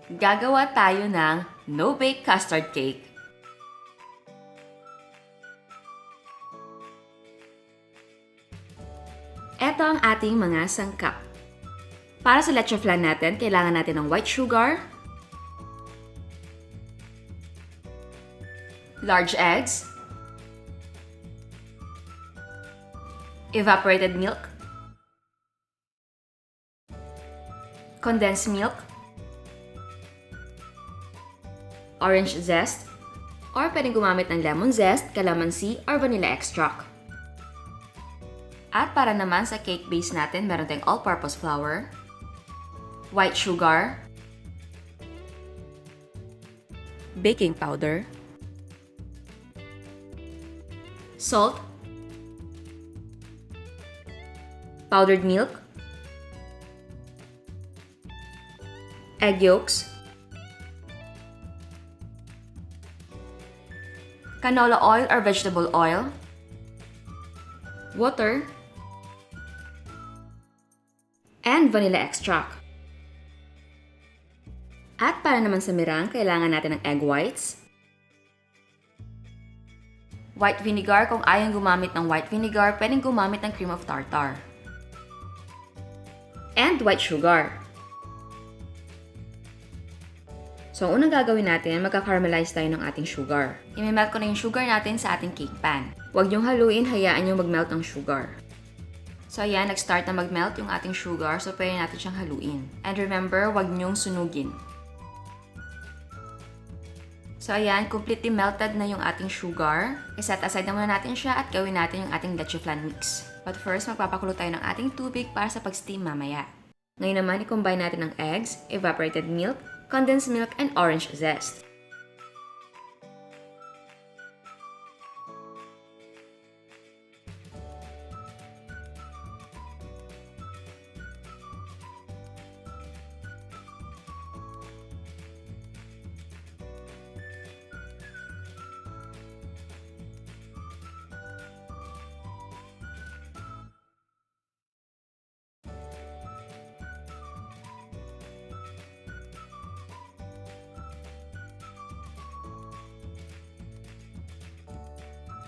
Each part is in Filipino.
Gagawa tayo ng no-bake custard cake. Ito ang ating mga sangkap. Para sa leche flan natin, kailangan natin ng white sugar, large eggs, evaporated milk, condensed milk, orange zest, or pwedeng gumamit ng lemon zest, calamansi, or vanilla extract. At para naman sa cake base natin, meron tayong all-purpose flour, white sugar, baking powder, salt, powdered milk, egg yolks, canola oil or vegetable oil, water, and vanilla extract. At para naman sa meringue, kailangan natin ng egg whites, white vinegar. Kung ayaw gumamit ng white vinegar, pwedeng gumamit ng cream of tartar, and white sugar. So, ang unang gagawin natin, magka-caramelize tayo ng ating sugar. I-melt ko na yung sugar natin sa ating cake pan. Huwag niyong haluin, hayaan niyong mag-melt ng sugar. So, ayan, nag-start na mag-melt yung ating sugar, so pwede natin siyang haluin. And remember, huwag niyong sunugin. So, ayan, completely melted na yung ating sugar. I-set aside na muna natin siya at gawin natin yung ating leche flan mix. But first, magpapakulo tayo ng ating tubig para sa pag-steam mamaya. Ngayon naman, i-combine natin ng eggs, evaporated milk, condensed milk, and orange zest.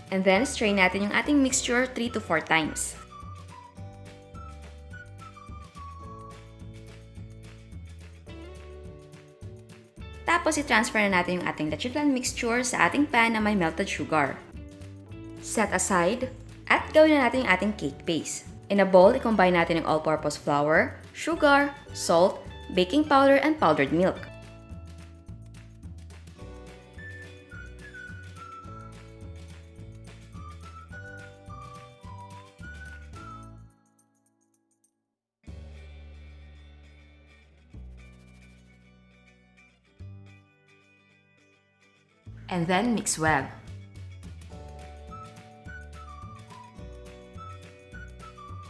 And then, strain natin yung ating mixture 3 to 4 times. Tapos, i-transfer na natin yung ating leche flan mixture sa ating pan na may melted sugar. Set aside, at gawin na natin yung ating cake base. In a bowl, i-combine natin yung all-purpose flour, sugar, salt, baking powder, and powdered milk. And then mix well.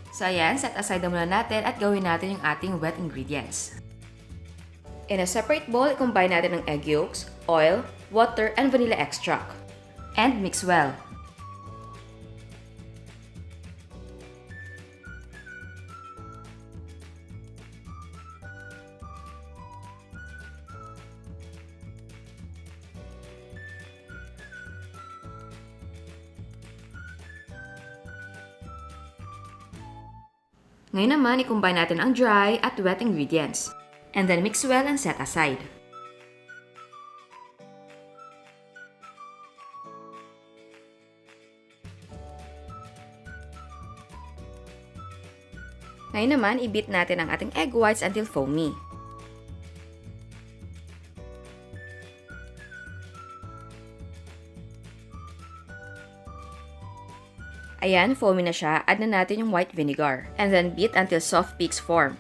So ayan, set aside na muna natin at gawin natin yung ating wet ingredients. In a separate bowl, i-combine natin ng egg yolks, oil, water, and vanilla extract. And mix well. Ngayon naman, i-combine natin ang dry at wet ingredients. And then mix well and set aside. Ngayon naman, i-beat natin ang ating egg whites until foamy. Ayan, foamy na siya. Add na natin yung white vinegar. And then beat until soft peaks form.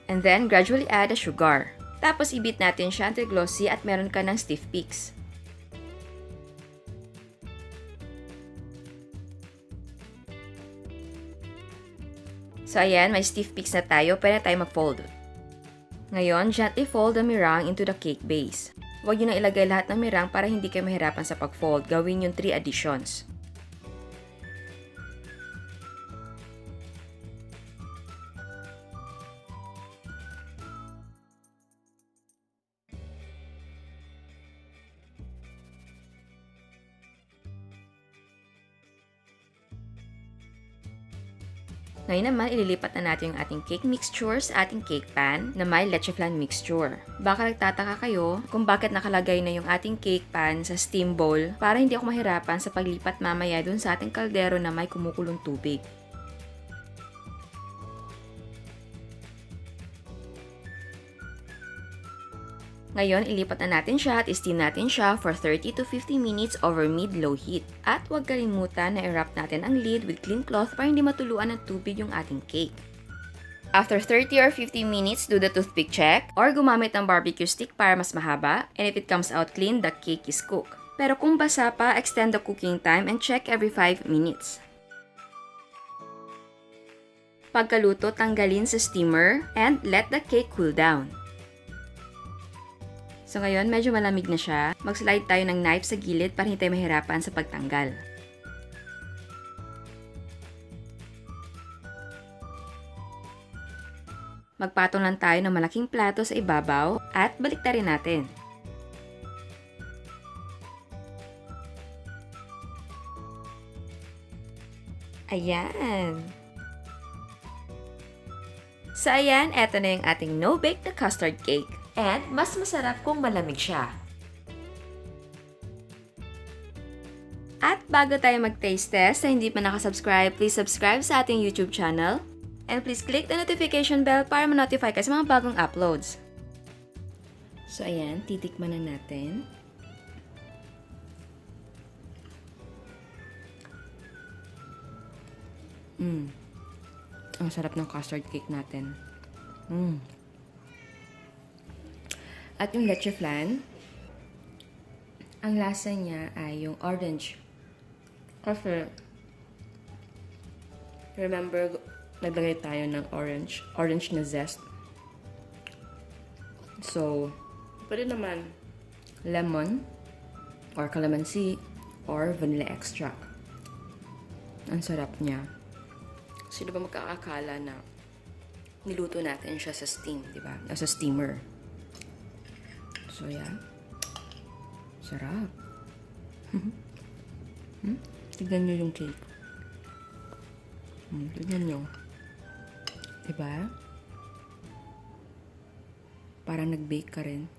And then gradually add the sugar. Tapos i-beat natin siya until glossy at meron ka ng stiff peaks. So ayan, may stiff peaks na tayo, pwede tayo mag-fold. Ngayon, gently fold the meringue into the cake base. Huwag nyo na ilagay lahat ng meringue para hindi kayo mahirapan sa pag-fold. Gawin yung 3 additions. Ngayon naman, ililipat na natin yung ating cake mixture sa ating cake pan na may leche flan mixture. Baka nagtataka kayo kung bakit nakalagay na yung ating cake pan sa steam bowl para hindi ako mahirapan sa paglipat mamaya dun sa ating kaldero na may kumukulong tubig. Ngayon, ilipat na natin siya at steam natin siya for 30 to 50 minutes over mid-low heat. At huwag kalimutan na i-wrap natin ang lid with clean cloth para hindi matuluan ng tubig yung ating cake. After 30 or 50 minutes, do the toothpick check or gumamit ng barbecue stick para mas mahaba, and if it comes out clean, the cake is cooked. Pero kung basa pa, extend the cooking time and check every 5 minutes. Pagkaluto, tanggalin sa steamer and let the cake cool down. So ngayon, medyo malamig na siya. Mag-slide tayo ng knife sa gilid para hindi tayo mahirapan sa pagtanggal. Magpatong lang tayo ng malaking plato sa ibabaw at baliktarin natin. Ayan! So ayan, eto na yung ating no-bake na custard cake. And mas masarap kung malamig siya. At bago tayo mag-taste test, sa hindi pa nakasubscribe, please subscribe sa ating YouTube channel. And please click the notification bell para ma-notify ka sa mga bagong uploads. So ayan, titikman na natin. Ang sarap ng custard cake natin. At yung leche flan, ang lasa niya ay yung orange. Kasi, remember, naglagay tayo ng orange na zest. So, pwede naman lemon, or calamansi, or vanilla extract. Ang sarap niya. Sino ba magkakakala na niluto natin siya sa steam, di ba? Sa steamer. So, yeah. Sarap. Tignan nyo yung cake. Tignan nyo. Diba? Parang nag-bake ka rin.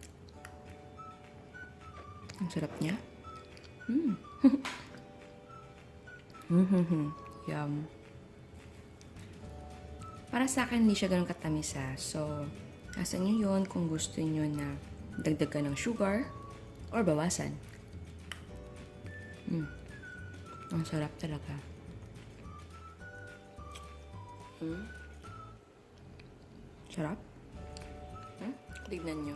Ang sarap niya. Yum. Para sa akin, hindi siya ganun katamis So, nasa nyo yun kung gusto nyo na dagdagan ng sugar or bawasan. Ang sarap talaga. Sarap. Tignan nyo.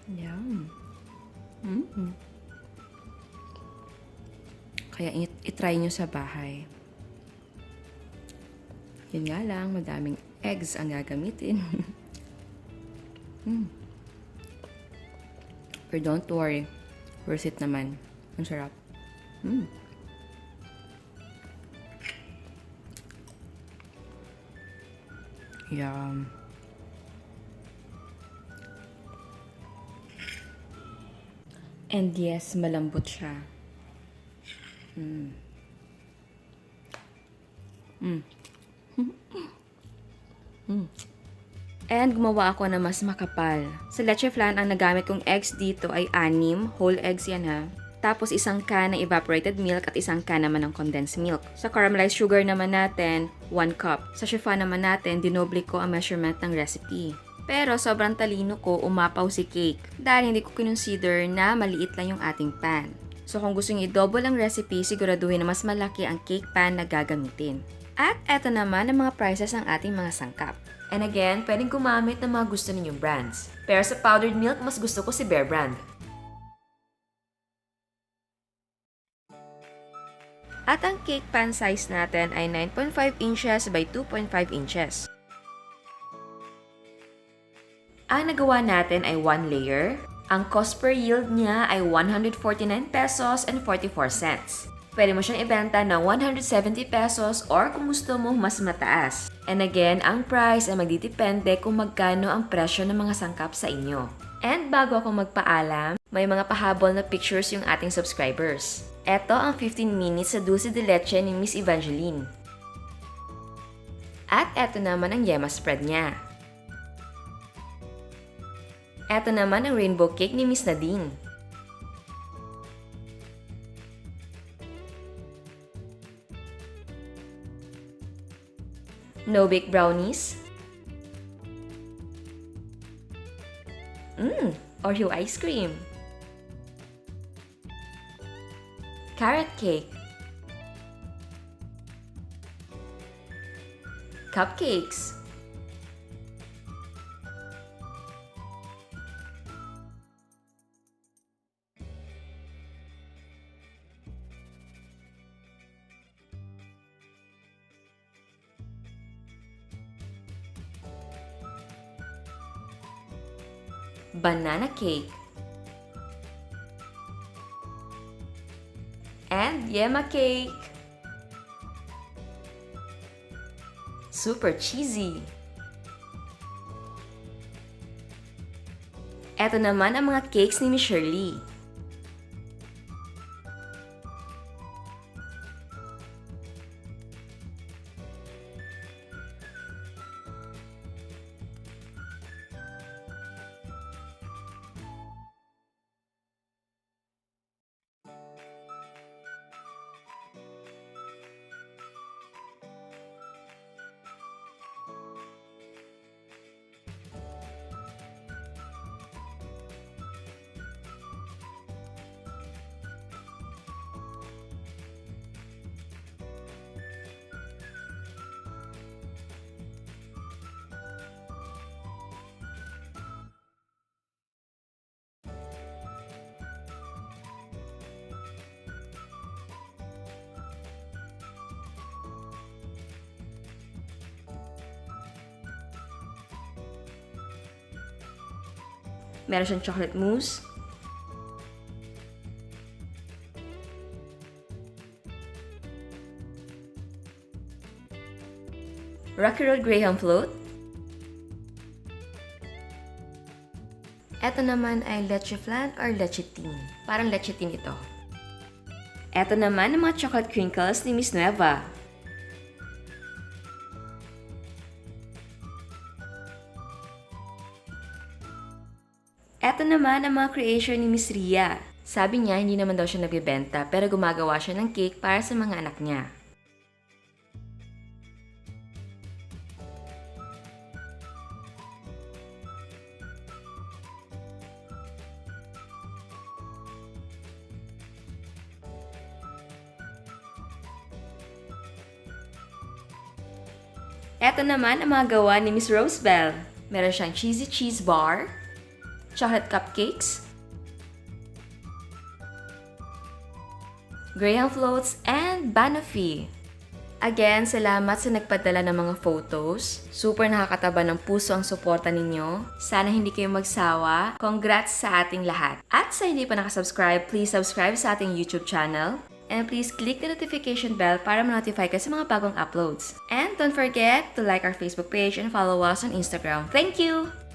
Yum. Kaya itry nyo sa bahay. Yun nga lang, madaming eggs ang gagamitin. But don't worry. Worth it naman. Ang sarap. Yum. And yes, malambot siya. And gumawa ako na mas makapal. Sa leche flan, ang nagamit kong eggs dito ay 6, whole eggs yan ha. Tapos isang can ng evaporated milk at isang can naman ng condensed milk. Sa caramelized sugar naman natin, 1 cup. Sa chiffon naman natin, dinoble ko ang measurement ng recipe. Pero sobrang talino ko, umapaw si cake. Dahil hindi ko kinonsider na maliit lang yung ating pan. So kung gusto nyo i-double ang recipe, siguraduhin na mas malaki ang cake pan na gagamitin. At eto naman ang mga prices ng ating mga sangkap. And again, pwedeng gumamit ng mga gusto ninyong brands. Pero sa powdered milk, mas gusto ko si Bear Brand. At ang cake pan size natin ay 9.5 inches by 2.5 inches. Ang nagawa natin ay 1 layer. Ang cost per yield niya ay 149 pesos and 44 cents. Pwede mo siyang ibenta ng 170 pesos or kung gusto mo mas mataas. And again, ang price ay magdidepende kung magkano ang presyo ng mga sangkap sa inyo. And bago ako magpaalam, may mga pahabol na pictures yung ating subscribers. Ito ang 15 minutes sa dulce de leche ni Miss Evangeline. At eto naman ang yema spread niya. Eto naman ang rainbow cake ni Miss Nadine. No-bake brownies. Oreo ice cream. Carrot cake. Cupcakes. Banana cake. And yema cake. Super cheesy. Eto naman ang mga cakes ni Miss Shirley. Meron siyang chocolate mousse. Rocky Road Graham float. Ito naman ay leche flan or leche tin. Parang leche tin ito. Ito naman ang mga chocolate crinkles ni Miss Nueva. Ito naman ang mga creation ni Miss Ria. Sabi niya hindi naman daw siya nagbebenta pero gumagawa siya ng cake para sa mga anak niya. Ito naman ang mga gawa ni Miss Rosebell. Meron siyang cheesy cheese bar, chocolate cupcakes, graham floats, and banoffee. Again, salamat sa nagpadala ng mga photos. Super nakakataba ng puso ang suporta ninyo. Sana hindi kayo magsawa. Congrats sa ating lahat. At sa hindi pa nakasubscribe, please subscribe sa ating YouTube channel. And please click the notification bell para ma-notify ka sa mga bagong uploads. And don't forget to like our Facebook page and follow us on Instagram. Thank you!